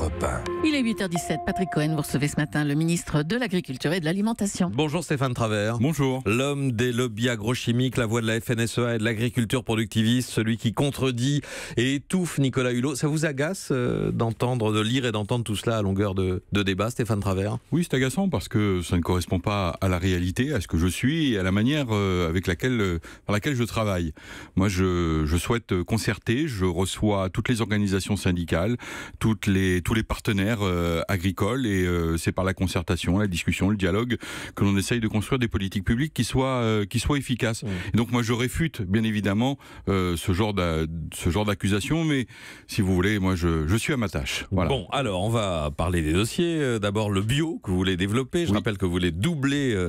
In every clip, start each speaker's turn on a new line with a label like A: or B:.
A: Europe 1.
B: Il est 8h17, Patrick Cohen, vous recevez ce matin le ministre de l'Agriculture et de l'Alimentation.
C: Bonjour Stéphane Travers.
D: Bonjour.
C: L'homme des lobbies agrochimiques, la voix de la FNSEA et de l'agriculture productiviste, celui qui contredit et étouffe Nicolas Hulot. Ça vous agace de lire et d'entendre tout cela à longueur de débat, Stéphane Travers?
D: Oui, c'est agaçant parce que ça ne correspond pas à la réalité, à ce que je suis et à la manière par laquelle je travaille. Moi, je souhaite concerter, je reçois toutes les organisations syndicales, tous les partenaires agricoles et c'est par la concertation, la discussion, le dialogue que l'on essaye de construire des politiques publiques qui soient efficaces. Et donc moi je réfute bien évidemment ce genre d'accusation, mais si vous voulez, moi je suis à ma tâche. Voilà.
C: Bon, alors on va parler des dossiers. D'abord le bio que vous voulez développer. Je rappelle que vous voulez doubler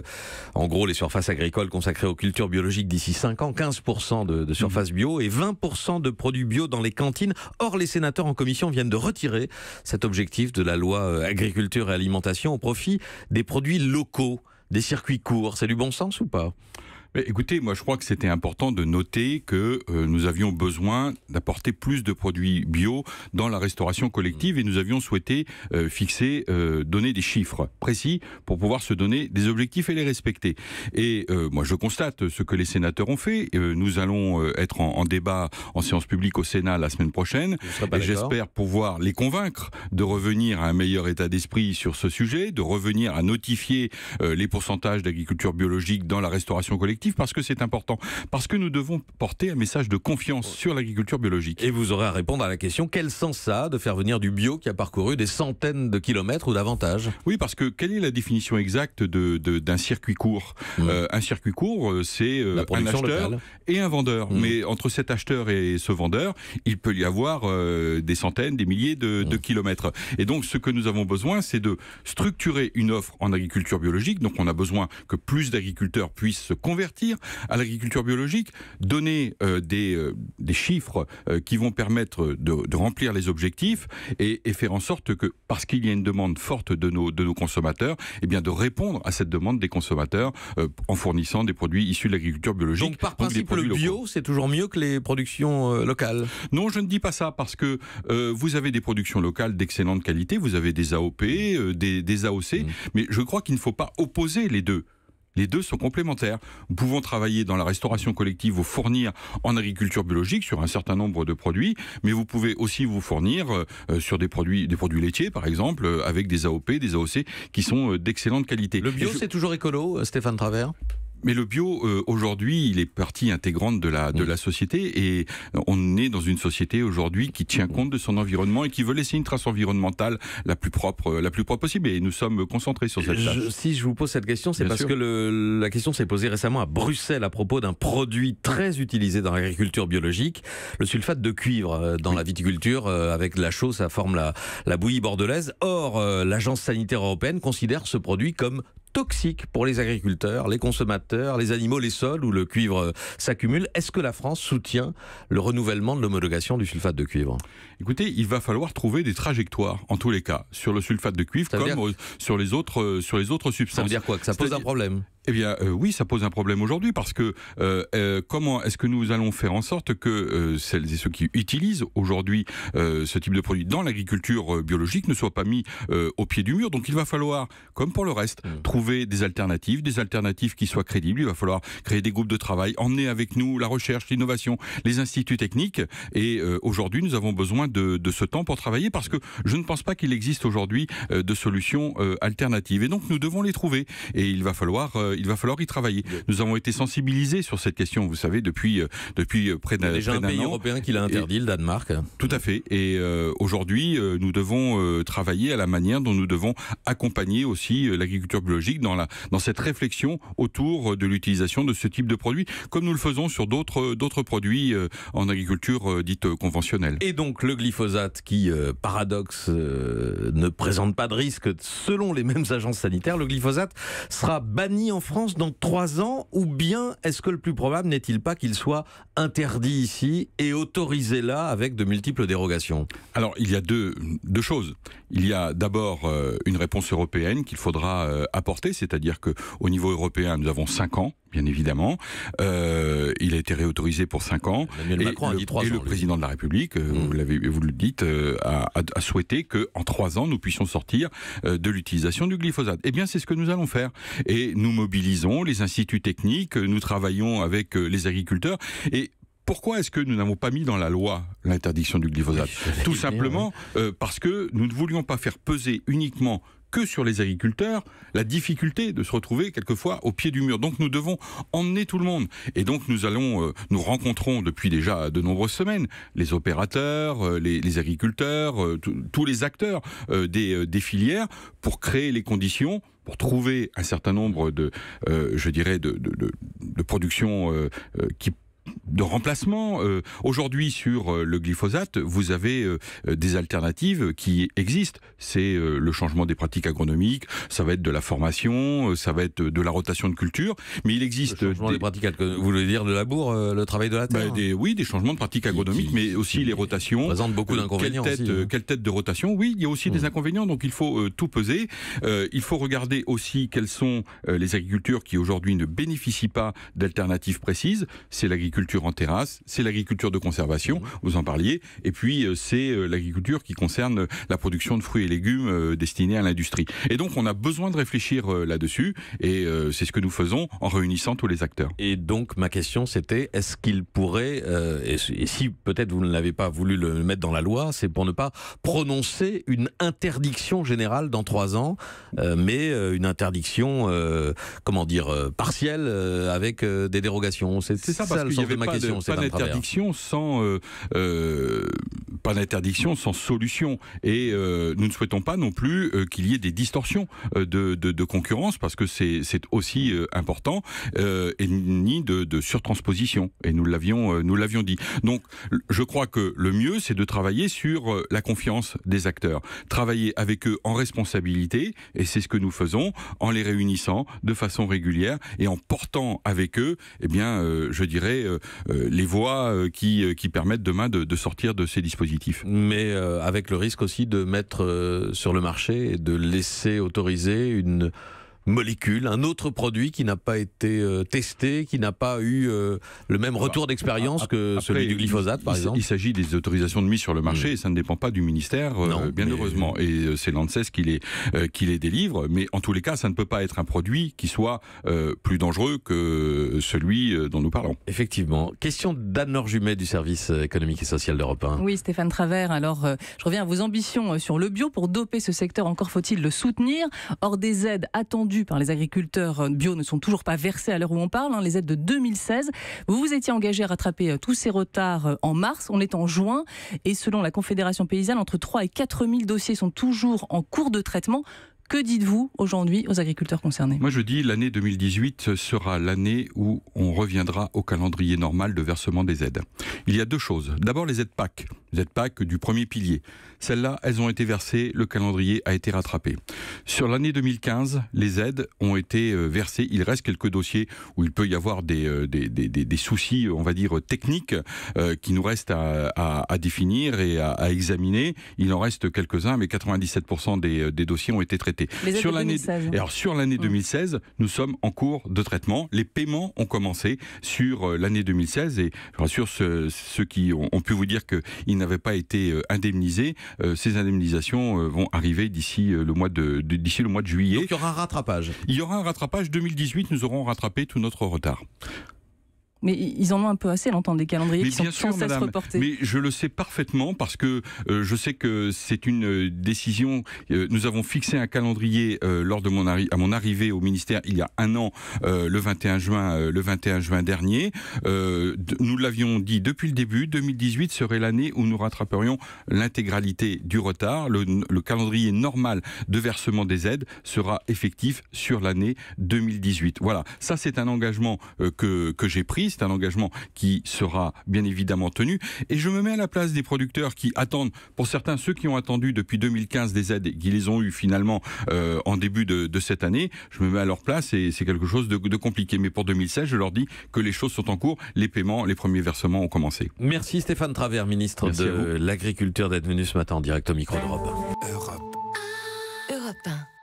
C: en gros les surfaces agricoles consacrées aux cultures biologiques d'ici 5 ans, 15% de surfaces bio et 20% de produits bio dans les cantines. Or les sénateurs en commission viennent de retirer cet objectif de la loi agriculture et alimentation au profit des produits locaux, des circuits courts. C'est du bon sens ou pas ?
D: Mais écoutez, moi je crois que c'était important de noter que nous avions besoin d'apporter plus de produits bio dans la restauration collective et nous avions souhaité donner des chiffres précis pour pouvoir se donner des objectifs et les respecter. Et moi je constate ce que les sénateurs ont fait. Nous allons être en débat en séance publique au Sénat la semaine prochaine et j'espère pouvoir les convaincre de revenir à un meilleur état d'esprit sur ce sujet, de revenir à notifier les pourcentages d'agriculture biologique dans la restauration collective. Parce que c'est important, parce que nous devons porter un message de confiance sur l'agriculture biologique.
C: Et vous aurez à répondre à la question, quel sens ça a de faire venir du bio qui a parcouru des centaines de kilomètres ou davantage?
D: Oui, parce que quelle est la définition exacte d'un circuit court? Un circuit court, c'est un acheteur locale et un vendeur. Mais entre cet acheteur et ce vendeur, il peut y avoir des centaines, des milliers de kilomètres. Et donc ce que nous avons besoin, c'est de structurer une offre en agriculture biologique. Donc on a besoin que plus d'agriculteurs puissent se convertir à l'agriculture biologique, donner des chiffres qui vont permettre de remplir les objectifs et faire en sorte que, parce qu'il y a une demande forte de nos consommateurs, eh bien de répondre à cette demande des consommateurs en fournissant des produits issus de l'agriculture biologique.
C: Donc par principe, le bio, c'est toujours mieux que les productions locales?
D: Non, je ne dis pas ça, parce que vous avez des productions locales d'excellente qualité, vous avez des AOP, des AOC, mais je crois qu'il ne faut pas opposer les deux. Les deux sont complémentaires. Nous pouvons travailler dans la restauration collective, vous fournir en agriculture biologique sur un certain nombre de produits, mais vous pouvez aussi vous fournir sur des produits laitiers, par exemple, avec des AOP, des AOC qui sont d'excellente qualité.
C: Le bio, c'est toujours écolo, Stéphane Travers?
D: Mais le bio, aujourd'hui, il est partie intégrante de la société et on est dans une société aujourd'hui qui tient compte de son environnement et qui veut laisser une trace environnementale la plus propre possible et nous sommes concentrés sur cette tâche.
C: Si je vous pose cette question, c'est parce que la question s'est posée récemment à Bruxelles à propos d'un produit très utilisé dans l'agriculture biologique, le sulfate de cuivre dans la viticulture. Avec la chaux, ça forme la bouillie bordelaise. Or, l'Agence sanitaire européenne considère ce produit comme toxique pour les agriculteurs, les consommateurs, les animaux, les sols où le cuivre s'accumule. Est-ce que la France soutient le renouvellement de l'homologation du sulfate de cuivre?
D: Écoutez, il va falloir trouver des trajectoires, en tous les cas, sur le sulfate de cuivre comme sur les autres substances.
C: Ça veut dire quoi? Que ça pose un problème?
D: Eh bien, oui, ça pose un problème aujourd'hui parce que comment est-ce que nous allons faire en sorte que celles et ceux qui utilisent aujourd'hui ce type de produit dans l'agriculture biologique ne soient pas mis au pied du mur? Donc il va falloir, comme pour le reste, trouver des alternatives qui soient crédibles. Il va falloir créer des groupes de travail, emmener avec nous la recherche, l'innovation, les instituts techniques. Et aujourd'hui, nous avons besoin de ce temps pour travailler parce que je ne pense pas qu'il existe aujourd'hui de solutions alternatives. Et donc nous devons les trouver. Et il va falloir y travailler. Nous avons été sensibilisés sur cette question, vous savez, depuis près d'un an. Il y a
C: déjà un pays européen qui l'a interdit, le Danemark.
D: Tout à fait. Et aujourd'hui, nous devons travailler à la manière dont nous devons accompagner aussi l'agriculture biologique dans cette réflexion autour de l'utilisation de ce type de produits, comme nous le faisons sur d'autres produits en agriculture dite conventionnelle.
C: Et donc le glyphosate qui, paradoxe, ne présente pas de risque selon les mêmes agences sanitaires, le glyphosate sera banni en France dans 3 ans, ou bien est-ce que le plus probable n'est-il pas qu'il soit interdit ici et autorisé là avec de multiples dérogations?
D: Alors il y a deux choses. Il y a d'abord une réponse européenne qu'il faudra apporter, c'est-à-dire qu'au niveau européen nous avons 5 ans bien évidemment. Il a été réautorisé pour 5 ans.
C: Emmanuel Macron a dit 3 ans.
D: Et le président de la République, vous le dites, a souhaité qu'en 3 ans, nous puissions sortir de l'utilisation du glyphosate. Eh bien, c'est ce que nous allons faire. Et nous mobilisons les instituts techniques, nous travaillons avec les agriculteurs. Et pourquoi est-ce que nous n'avons pas mis dans la loi l'interdiction du glyphosate ? Tout simplement parce que nous ne voulions pas faire peser uniquement que sur les agriculteurs la difficulté de se retrouver quelquefois au pied du mur. Donc nous devons emmener tout le monde. Et donc nous rencontrons depuis déjà de nombreuses semaines les opérateurs, les agriculteurs, tous les acteurs des filières pour créer les conditions, pour trouver un certain nombre de productions de remplacement. Aujourd'hui, sur le glyphosate, vous avez des alternatives qui existent. C'est le changement des pratiques agronomiques, ça va être de la formation, ça va être de la rotation de culture, mais il existe...
C: Le changement des pratiques, vous voulez dire de labour, le travail de la terre
D: Oui, des changements de pratiques agronomiques, mais aussi les rotations.
C: Présente beaucoup d'inconvénients
D: Quelle tête de rotation ? Oui, il y a aussi des inconvénients, donc il faut tout peser. Il faut regarder aussi quelles sont les agricultures qui aujourd'hui ne bénéficient pas d'alternatives précises. C'est l'agriculture en terrasse, c'est l'agriculture de conservation, vous en parliez, et puis c'est l'agriculture qui concerne la production de fruits et légumes destinés à l'industrie. Et donc on a besoin de réfléchir là-dessus, et c'est ce que nous faisons en réunissant tous les acteurs.
C: Et donc ma question c'était, est-ce qu'il pourrait, et si peut-être vous ne l'avez pas voulu le mettre dans la loi, c'est pour ne pas prononcer une interdiction générale dans 3 ans, mais une interdiction, partielle, avec des dérogations. C'est
D: ça, parce qu'il n'y avait pas d'interdiction sans solution. Et nous ne souhaitons pas non plus qu'il y ait des distorsions de concurrence, parce que c'est aussi important, et ni de surtransposition. Et nous l'avions dit. Donc, je crois que le mieux, c'est de travailler sur la confiance des acteurs. Travailler avec eux en responsabilité, et c'est ce que nous faisons, en les réunissant de façon régulière, et en portant avec eux, les voies qui permettent demain de sortir de ces dispositifs.
C: Mais avec le risque aussi de mettre sur le marché et de laisser autoriser une molécule, un autre produit qui n'a pas été testé, qui n'a pas eu le même retour d'expérience que celui du glyphosate, par exemple.
D: Il s'agit des autorisations de mise sur le marché et ça ne dépend pas du ministère, heureusement. Et c'est l'ANSES qui les délivre. Mais en tous les cas, ça ne peut pas être un produit qui soit plus dangereux que celui dont nous parlons.
C: Effectivement. Question d'Anne-Laure Jumet du service économique et social d'Europe 1.
A: Oui, Stéphane Travert. Alors, je reviens à vos ambitions sur le bio. Pour doper ce secteur, encore faut-il le soutenir. Or, des aides attendues par les agriculteurs bio ne sont toujours pas versées à l'heure où on parle, les aides de 2016. Vous vous étiez engagé à rattraper tous ces retards en mars, on est en juin, et selon la Confédération paysanne, entre 3 et 4 000 dossiers sont toujours en cours de traitement. Que dites-vous aujourd'hui aux agriculteurs concernés ?
D: Moi je dis l'année 2018 sera l'année où on reviendra au calendrier normal de versement des aides. Il y a 2 choses. D'abord les aides PAC du premier pilier. Celles-là, elles ont été versées, le calendrier a été rattrapé. Sur l'année 2015, les aides ont été versées. Il reste quelques dossiers où il peut y avoir des soucis, on va dire, techniques qui nous restent à définir et à examiner. Il en reste quelques-uns, mais 97% des dossiers ont été traités.
A: Sur l'année 2016.
D: Alors sur l'année 2016, nous sommes en cours de traitement. Les paiements ont commencé sur l'année 2016 et je rassure ceux qui ont pu vous dire qu'ils n'avaient pas été indemnisés. Ces indemnisations vont arriver d'ici le mois de juillet.
C: Donc il y aura un rattrapage.
D: Il y aura un rattrapage. 2018, nous aurons rattrapé tout notre retard.
A: Mais ils en ont un peu assez d'entendre des calendriers qui sont sans cesse reportés.
D: Mais je le sais parfaitement parce que je sais que c'est une décision. Nous avons fixé un calendrier lors de à mon arrivée au ministère il y a 1 an, le 21 juin dernier. Nous l'avions dit depuis le début. 2018 serait l'année où nous rattraperions l'intégralité du retard. Le calendrier normal de versement des aides sera effectif sur l'année 2018. Voilà, ça c'est un engagement que j'ai pris. C'est un engagement qui sera bien évidemment tenu. Et je me mets à la place des producteurs qui attendent, pour certains, ceux qui ont attendu depuis 2015 des aides et qui les ont eu finalement en début de cette année. Je me mets à leur place et c'est quelque chose de compliqué. Mais pour 2016, je leur dis que les choses sont en cours. Les paiements, les premiers versements ont commencé.
C: Merci Stéphane Travert, ministre de l'Agriculture, d'être venu ce matin en direct au micro d'Europe 1.
E: Europe 1.